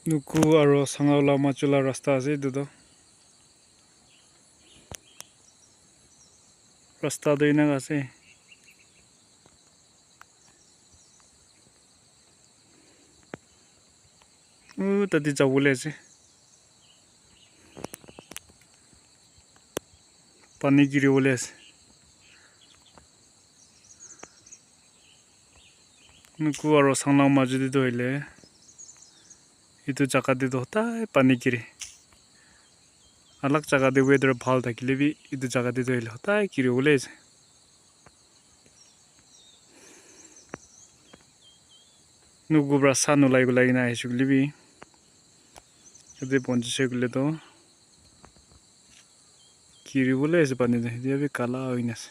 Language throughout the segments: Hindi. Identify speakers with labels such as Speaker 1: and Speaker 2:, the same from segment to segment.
Speaker 1: Nuku aro sangaula machula rasta ase etu rasta do inaga ase tadi jabole ase pani giribole ase nuku aro sangla majudi do hoile etu jaga de do hotai pani gire alag jaga de weather bhal thakile bi etu jaga de do hoile hotai giribole ase nuku bra sanu lai gulai na aishugli bi ede ponjise gule to giribole ase pani de dia bi kala hoina ase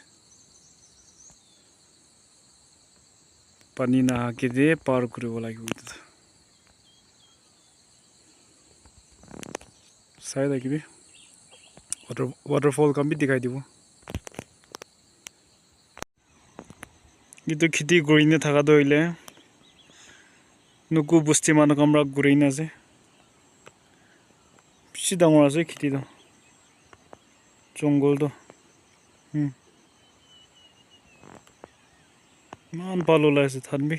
Speaker 1: pani na ke de par kuribo lagibo etu sai da kibi waterfall kam bi dikhai dibo etu khiti gorine thaka do hoile nuku busti manu kamra gorine ase bishi dangor ase khiti do jungle do man palo lai ase than bi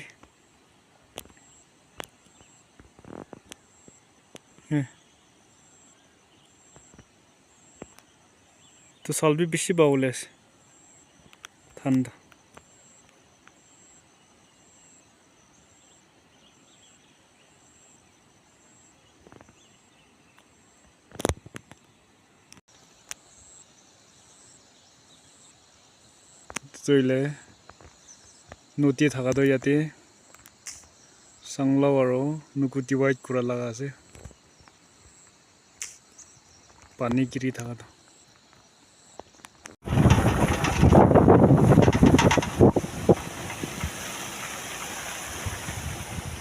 Speaker 1: to salbi bishi baule ase thanda toile noti thaka do yate sangla aro nuku divide kura laga ase pani giri thaka do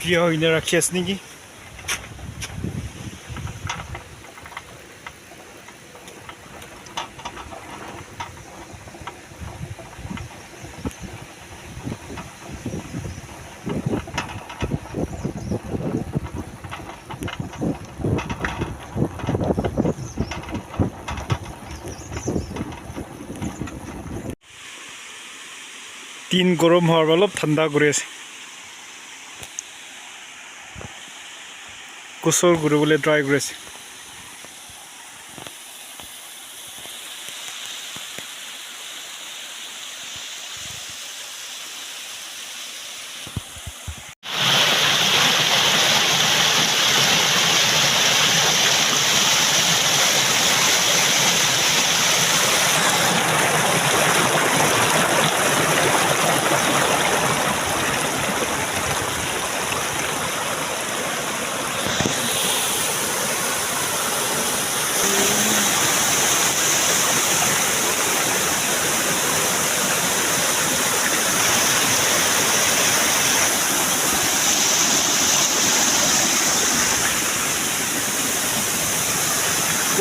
Speaker 1: kia hoine rakhi ase niki tin gorom hawar olop thanda kori ase kusor guribole try kori ase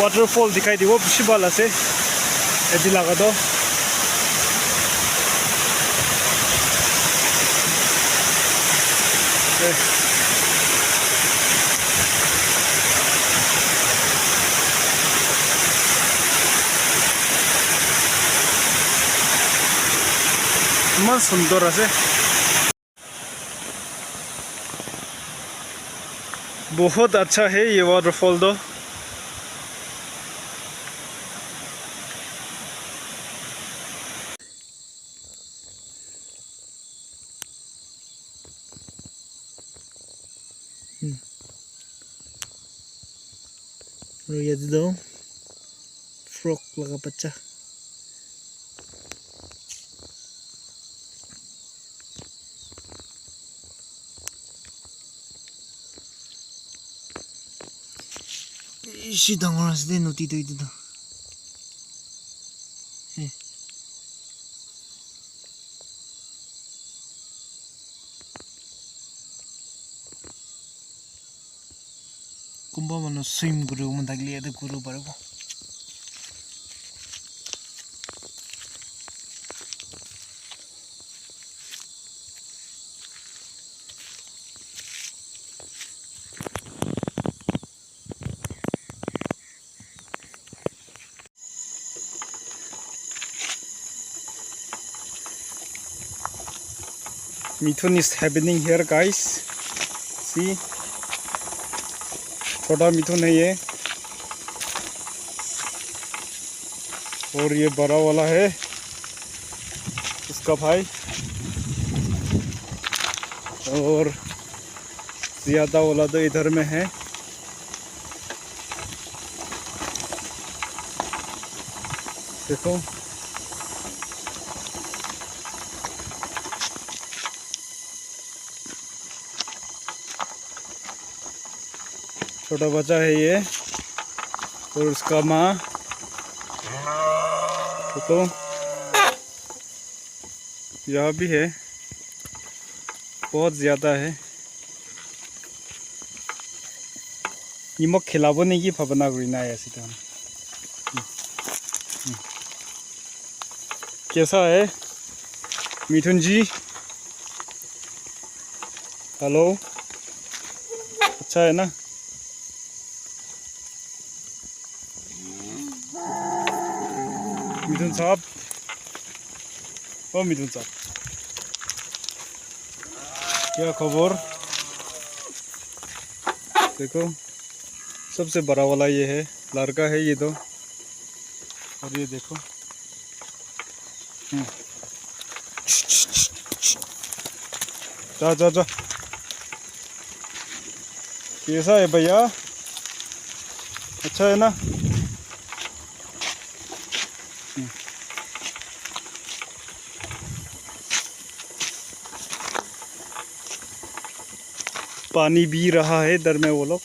Speaker 1: waterfall dikhai dibo bishi bhal ase edi laga do iman sundor ase बहुत अच्छा है ये वाटरफॉल तो और ये दो फ्रॉक लगा बच्चा इसी डांगर से नोटी तो इधर कुंभा मनो स्विम करो मंदागली ऐसे करो बारे को Mithun is happening here, guys. See, छोटा मिथुन है ये, और ये बड़ा वाला है उसका भाई, और ज्यादा वाला तो इधर में है। देखो छोटा बच्चा है ये, और उसका माँ। तो यहाँ भी है, बहुत ज़्यादा है। इमक खिलाबो नहीं की भावना करीना है ऐसी तरह। कैसा है मिथुन जी? हेलो, अच्छा है ना? मिथुन साहब, ओ मिथुन साहब, क्या खबर? देखो सबसे बड़ा वाला ये है, लड़का है ये तो, और ये देखो जा जा जा। कैसा है भैया? अच्छा है ना? पानी पी रहा है इधर में वो लोग।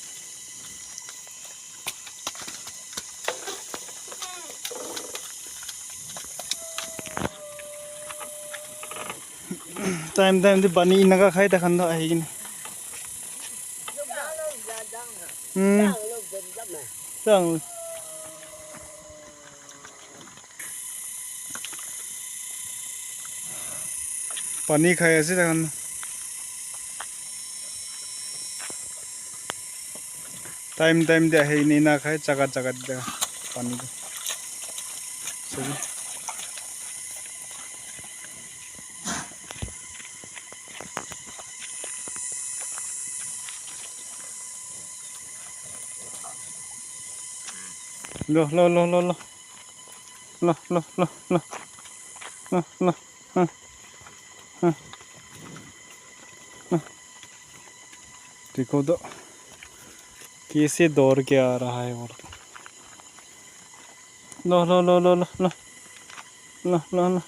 Speaker 1: टाइम टाइम से पानी इनका खाई तखन तो आएगी नहीं। चल पानी खाए ऐसे तखन टाइम टाइम दे है नहीं ना खाए, जगह जगह दे पानी को सभी। लो लो लो लो लो लो लो लो लो लो लो, हाँ हाँ हाँ। देखो तो कैसे दौड़ के आ रहा है। और लो लो लो लो लो लो लो लो लो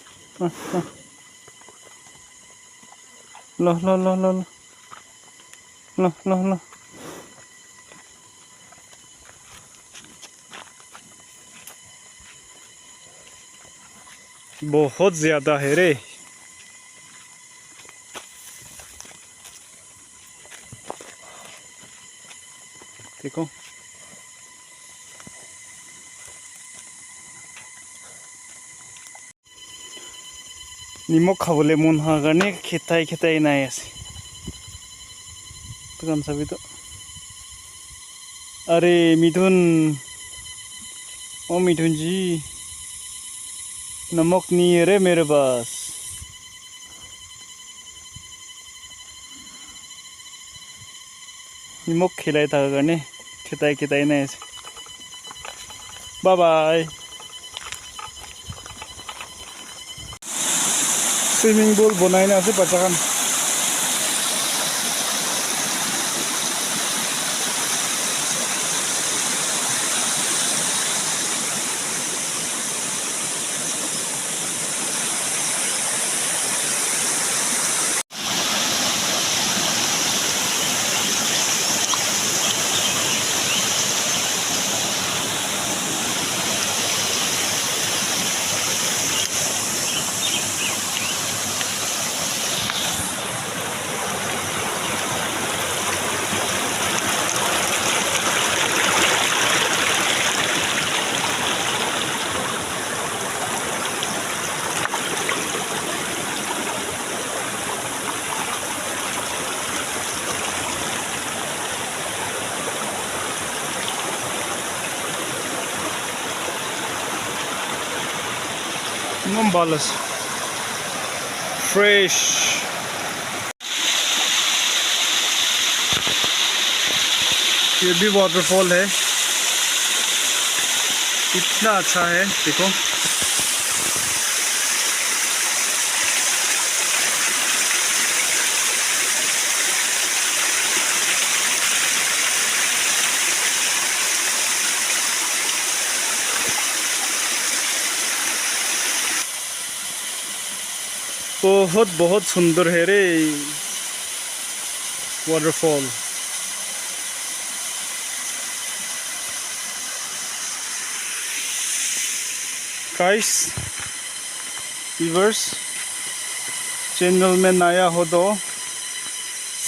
Speaker 1: लो लो लो लो लो लो लो। बहुत ज्यादा है रे। देखो निमक खाबले मन हागाने खेताई खेताई नाय आसे तो कम सभी तो। अरे मिथुन, ओ मिथुन जी, नमक नहीं है रे मेरे पास। निमक खिलाए था गने खेताई खेताई नाय आसे। Bye bye. स्विमिंग पूल बनाइना आसे बच्चाखान। Ngam balas fresh ये भी वाटरफॉल है, कितना अच्छा है देखो। बहुत बहुत सुंदर है रे वाटरफॉल। गाइस व्यूअर्स, चैनल में नया हो तो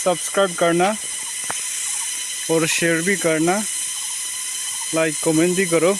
Speaker 1: सब्सक्राइब करना और शेयर भी करना, लाइक कमेंट भी करो।